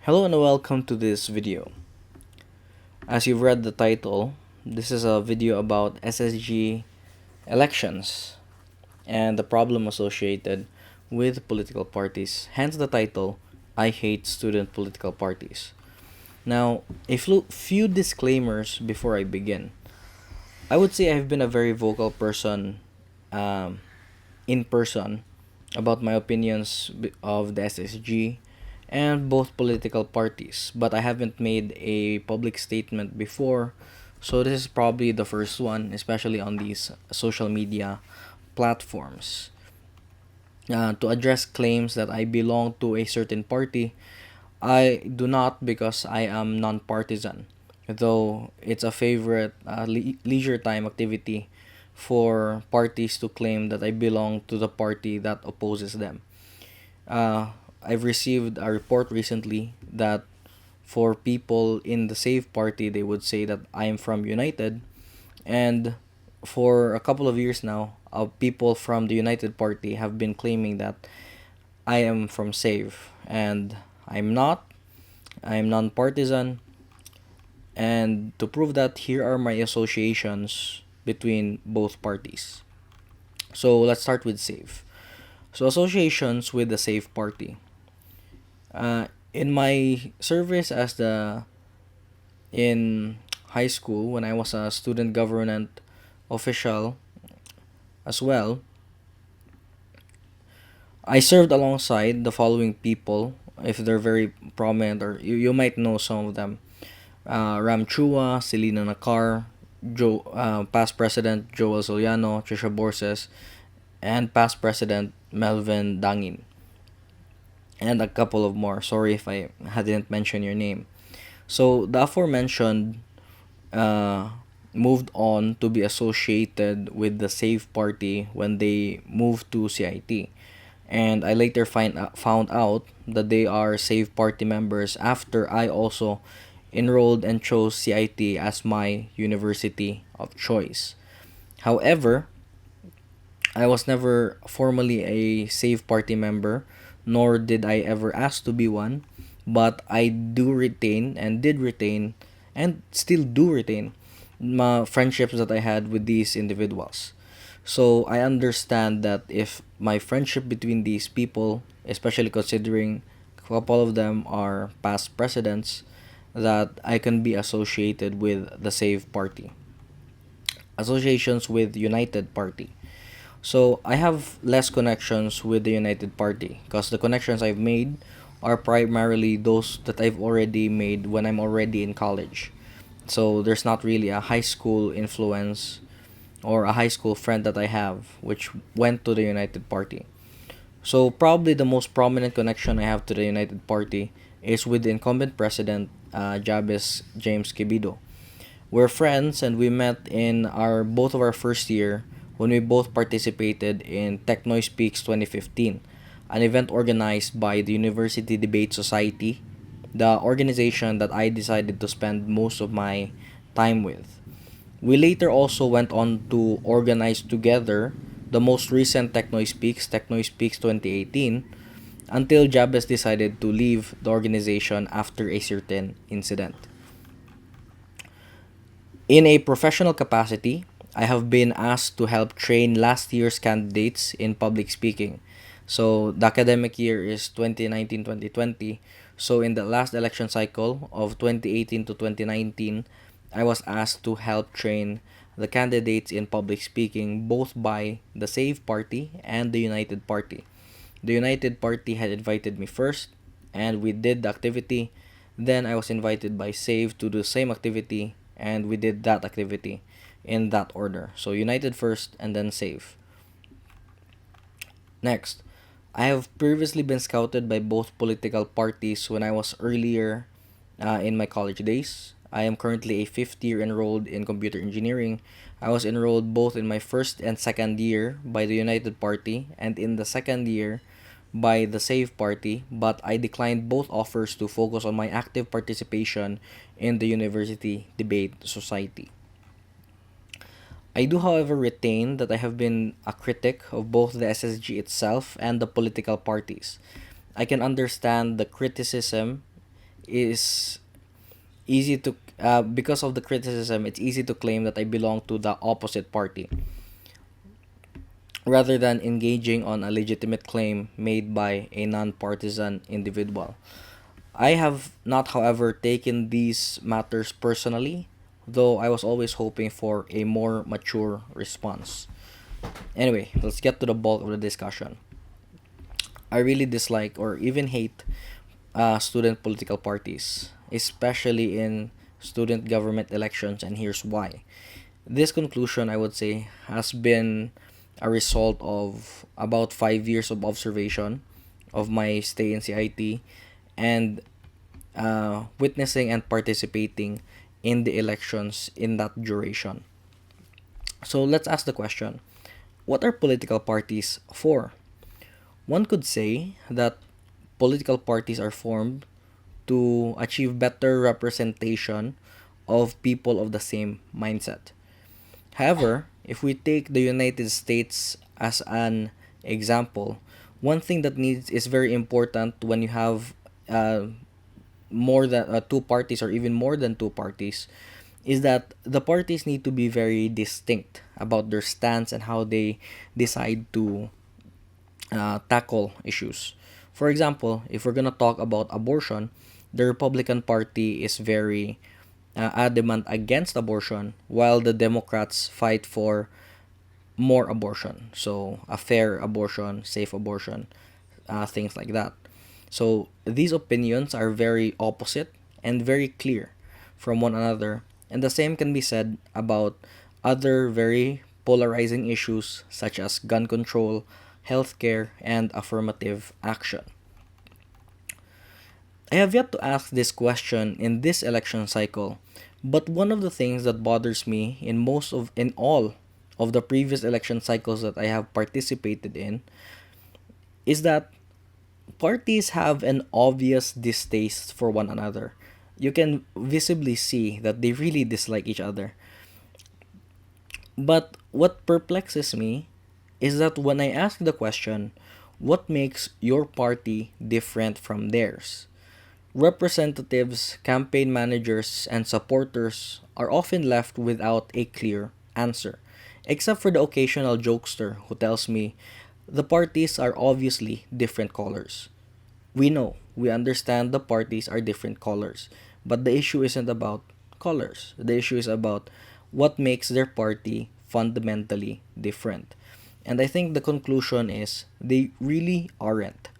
Hello and welcome to this video. As you've read the title, this is a video about SSG elections and the problem associated with political parties. Hence the title, I Hate Student Political Parties. Now, few disclaimers before I begin. I would say I've been a very vocal person um, in person about my opinions of the SSG and both political parties, but I haven't made a public statement before, so this is probably the first one, especially on these social media platforms. To address claims that I belong to a certain party, I do not because I am non-partisan, though it's a favorite leisure time activity for parties to claim that I belong to the party that opposes them. I've received a report recently that for people in the Save Party, they would say that I am from United, and for a couple of years now, people from the United Party have been claiming that I am from Save, and I'm not. I'm non-partisan, and to prove that, here are my associations between both parties. So let's start with Save. So associations with the Save Party. In my service as the in high school when I was a student government official as well, I served alongside the following people. If they're very prominent, or you might know some of them: Ram Chua, Selena Nakar, past President Joel Soliano, Trisha Borses, and past President Melvin Dangin, and a couple of more. Sorry if I didn't mention your name. So the aforementioned uh, moved on to be associated with the Save Party when they moved to CIT. And I later found out that they are Save Party members after I also enrolled and chose CIT as my university of choice. However, I was never formally a Save Party member, nor did I ever ask to be one, but I do retain and did retain and still do retain my friendships that I had with these individuals. So I understand that if my friendship between these people, especially considering a couple of them are past presidents, that I can be associated with the Save Party. Associations with United Party. So I have less connections with the United Party because the connections I've made are primarily those that I've already made when I'm already in college. So there's not really a high school influence or a high school friend that I have which went to the United Party. So probably the most prominent connection I have to the United Party is with the incumbent president, Jabez James Kibido. We're friends and we met in our both of our first year when we both participated in Technoy Speaks 2015, an event organized by the University Debate Society, the organization that I decided to spend most of my time with. We later also went on to organize together the most recent Technoy Speaks 2018, until Jabez decided to leave the organization after a certain incident. In a professional capacity, I have been asked to help train last year's candidates in public speaking. So the academic year is 2019-2020. So in the last election cycle of 2018 to 2019, I was asked to help train the candidates in public speaking both by the Save Party and the United Party. The United Party had invited me first and we did the activity. Then I was invited by Save to do the same activity and we did that activity in that order. So United first and then Save. Next, I have previously been scouted by both political parties when I was earlier in my college days. I am currently a fifth year enrolled in computer engineering. I was enrolled both in my first and second year by the United Party and in the second year by the Save Party, but I declined both offers to focus on my active participation in the University Debate Society. I do, however, retain that I have been a critic of both the SSG itself and the political parties. I can understand the criticism is easy to because of the criticism, it's easy to claim that I belong to the opposite party rather than engaging on a legitimate claim made by a non-partisan individual. I have not, however, taken these matters personally, though I was always hoping for a more mature response. Anyway, let's get to the bulk of the discussion. I really dislike or even hate student political parties, especially in student government elections, and here's why. This conclusion, I would say, has been a result of about 5 years of observation of my stay in CIT and witnessing and participating in the elections in that duration. So let's ask the question, what are political parties for? One could say that political parties are formed to achieve better representation of people of the same mindset. However, if we take the United States as an example, one thing that needs is very important when you have more than two parties or even more than two parties is that the parties need to be very distinct about their stance and how they decide to tackle issues. For example, if we're gonna talk about abortion, the Republican Party is very adamant against abortion, while the Democrats fight for more abortion. So, a fair abortion, safe abortion, things like that. So, these opinions are very opposite and very clear from one another. And the same can be said about other very polarizing issues such as gun control, healthcare, and affirmative action. I have yet to ask this question in this election cycle, but one of the things that bothers me in all of the previous election cycles that I have participated in is that parties have an obvious distaste for one another. You can visibly see that they really dislike each other. But what perplexes me is that when I ask the question, what makes your party different from theirs? Representatives, campaign managers, and supporters are often left without a clear answer, except for the occasional jokester who tells me the parties are obviously different colors. We understand the parties are different colors, but the issue isn't about colors. The issue is about what makes their party fundamentally different. And I think the conclusion is they really aren't.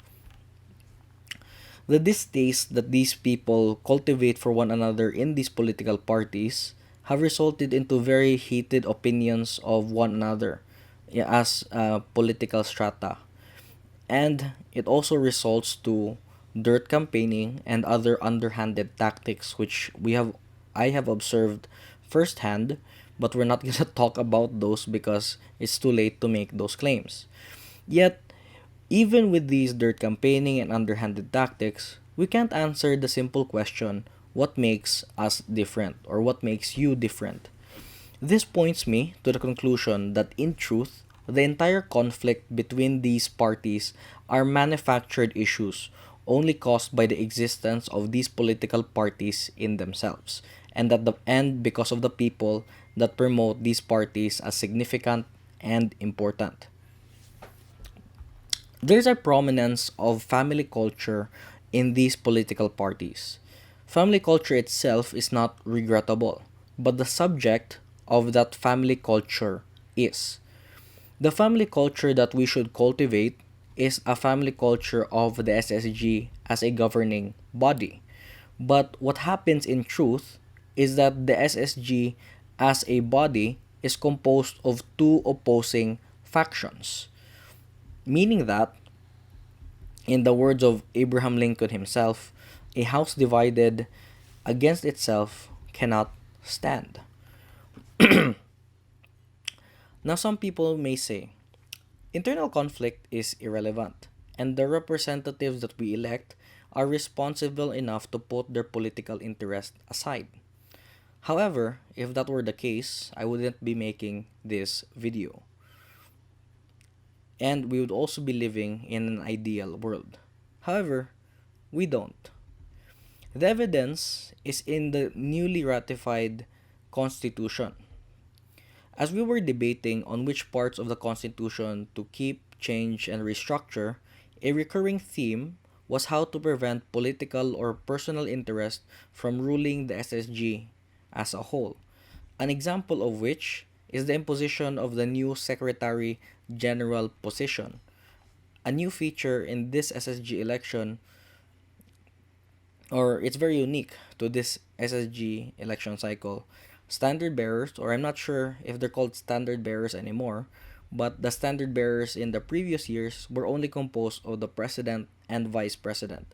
The distaste that these people cultivate for one another in these political parties have resulted into very heated opinions of one another as political strata. And it also results to dirt campaigning and other underhanded tactics which I have observed firsthand, but we're not going to talk about those because it's too late to make those claims. Yet, even with these dirt campaigning and underhanded tactics, we can't answer the simple question, what makes us different or what makes you different? This points me to the conclusion that in truth, the entire conflict between these parties are manufactured issues only caused by the existence of these political parties in themselves and because of the people that promote these parties as significant and important. There's a prominence of family culture in these political parties. Family culture itself is not regrettable, but the subject of that family culture is. The family culture that we should cultivate is a family culture of the SSG as a governing body. But what happens in truth is that the SSG as a body is composed of two opposing factions, meaning that, in the words of Abraham Lincoln himself, a house divided against itself cannot stand. Now, some people may say internal conflict is irrelevant, and the representatives that we elect are responsible enough to put their political interest aside. However, if that were the case, I wouldn't be making this video. And we would also be living in an ideal world. However, we don't. The evidence is in the newly ratified Constitution. As we were debating on which parts of the Constitution to keep, change, and restructure, a recurring theme was how to prevent political or personal interest from ruling the SSG as a whole. An example of which is the imposition of the new Secretary General position. A new feature in this SSG election, or it's very unique to this SSG election cycle. Standard bearers, or I'm not sure if they're called standard bearers anymore, but the standard bearers in the previous years were only composed of the president and vice president.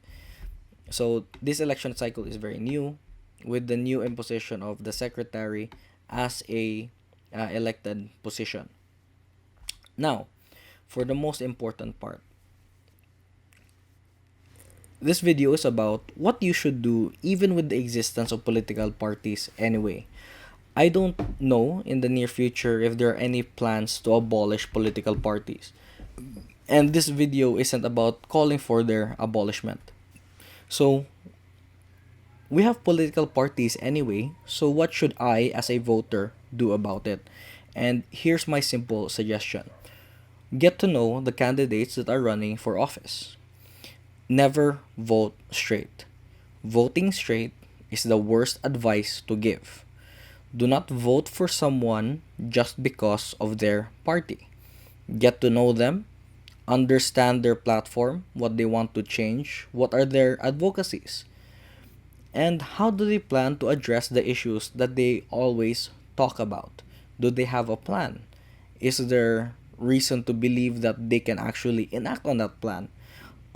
So this election cycle is very new, with the new imposition of the secretary as a elected position. Now, for the most important part, this video is about what you should do even with the existence of political parties anyway. I don't know in the near future if there are any plans to abolish political parties. And this video isn't about calling for their abolishment. So, we have political parties anyway, so what should I, as a voter, do about it? And here's my simple suggestion: get to know the candidates that are running for office. Never vote straight. Voting straight is the worst advice to give. Do not vote for someone just because of their party. Get to know them, understand their platform, what they want to change, what are their advocacies, and how do they plan to address the issues that they always talk about. Do they have a plan? Is there reason to believe that they can actually enact on that plan?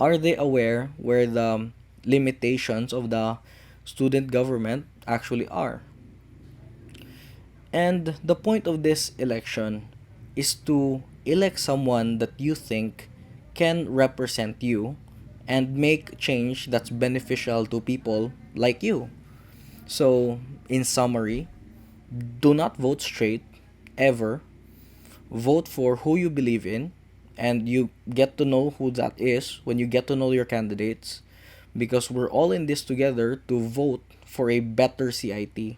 Are they aware where the limitations of the student government actually are? And the point of this election is to elect someone that you think can represent you and make change that's beneficial to people like you. So, in summary, do not vote straight ever. Vote for who you believe in, and you get to know who that is when you get to know your candidates, because we're all in this together to vote for a better CIT.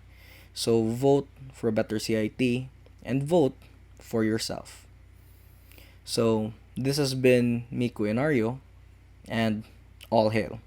So vote for a better CIT and vote for yourself. So this has been Miku and Aryo, and all hail.